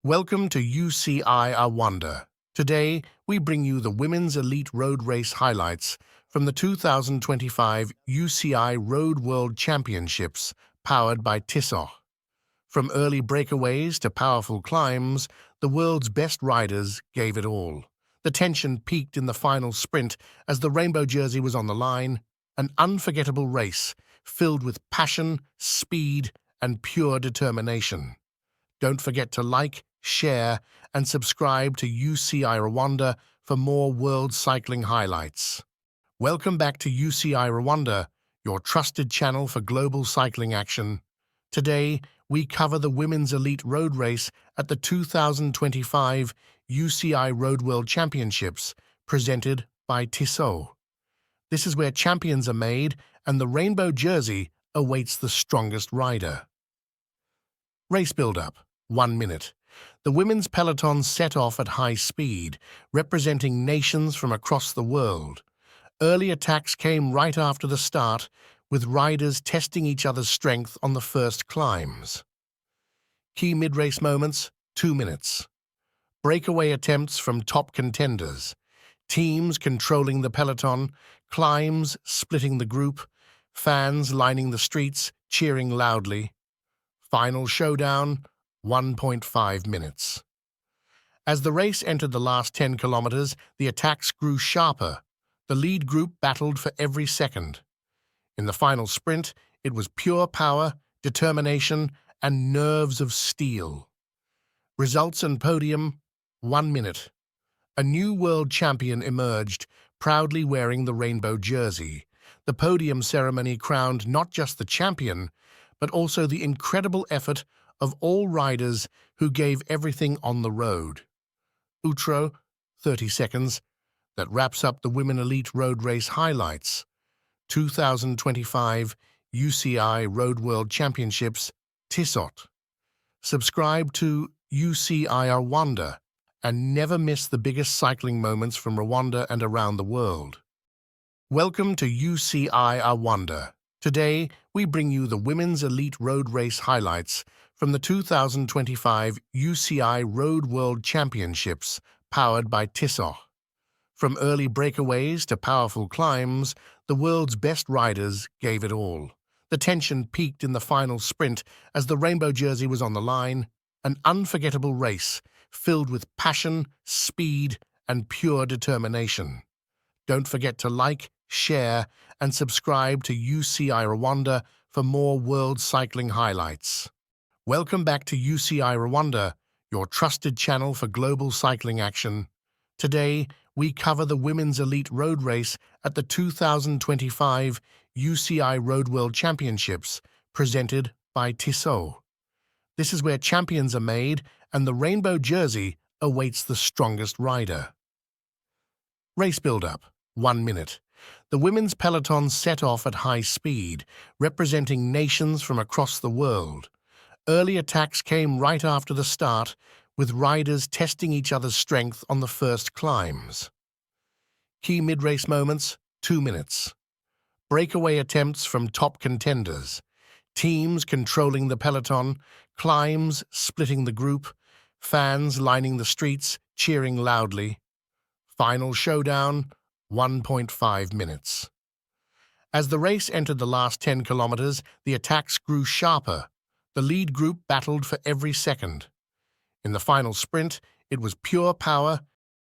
Welcome to UCI RWANDA. Today, we bring you the Women's Elite Road Race highlights from the 2025 UCI Road World Championships powered by Tissot. From early breakaways to powerful climbs, the world's best riders gave it all. The tension peaked in the final sprint as the rainbow jersey was on the line, an unforgettable race filled with passion, speed, and pure determination. Don't forget to like, share, and subscribe to UCI Rwanda for more world cycling highlights. Welcome back to UCI Rwanda, your trusted channel for global cycling action. Today, we cover the Women's Elite Road Race at the 2025 UCI Road World Championships, presented by Tissot. This is where champions are made and the rainbow jersey awaits the strongest rider. Race build-up, 1 minute. The women's peloton set off at high speed, representing nations from across the world. Early attacks came right after the start, with riders testing each other's strength on the first climbs. Key mid-race moments, 2 minutes. Breakaway attempts from top contenders. Teams controlling the peloton, climbs splitting the group, fans lining the streets, cheering loudly. Final showdown, 1.5 minutes. As the race entered the last 10 kilometers, the attacks grew sharper. The lead group battled for every second. In the final sprint, it was pure power, determination, and nerves of steel. Results and podium, 1 minute. A new world champion emerged, proudly wearing the rainbow jersey. The podium ceremony crowned not just the champion, but also the incredible effort of all riders who gave everything on the road. Outro, 30 seconds. That wraps up the Women Elite Road Race highlights. 2025 UCI Road World Championships, Tissot. Subscribe to UCI Rwanda and never miss the biggest cycling moments from Rwanda and around the world. Welcome to UCI Rwanda. Today, we bring you the Women's Elite Road Race highlights from the 2025 UCI Road World Championships powered by Tissot. From early breakaways to powerful climbs, the world's best riders gave it all. The tension peaked in the final sprint as the rainbow jersey was on the line, an unforgettable race filled with passion, speed, and pure determination. Don't forget to like, share, and subscribe to UCI Rwanda for more world cycling highlights. Welcome back to UCI Rwanda, your trusted channel for global cycling action. Today, we cover the Women's Elite Road Race at the 2025 UCI Road World Championships, presented by Tissot. This is where champions are made and the rainbow jersey awaits the strongest rider. Race build-up, 1 minute. The women's peloton set off at high speed, representing nations from across the world. Early attacks came right after the start, with riders testing each other's strength on the first climbs. Key mid-race moments, 2 minutes. Breakaway attempts from top contenders. Teams controlling the peloton, climbs splitting the group, fans lining the streets, cheering loudly. Final showdown, 1.5 minutes. As the race entered the last 10 kilometers, the attacks grew sharper. The lead group battled for every second. In the final sprint, it was pure power,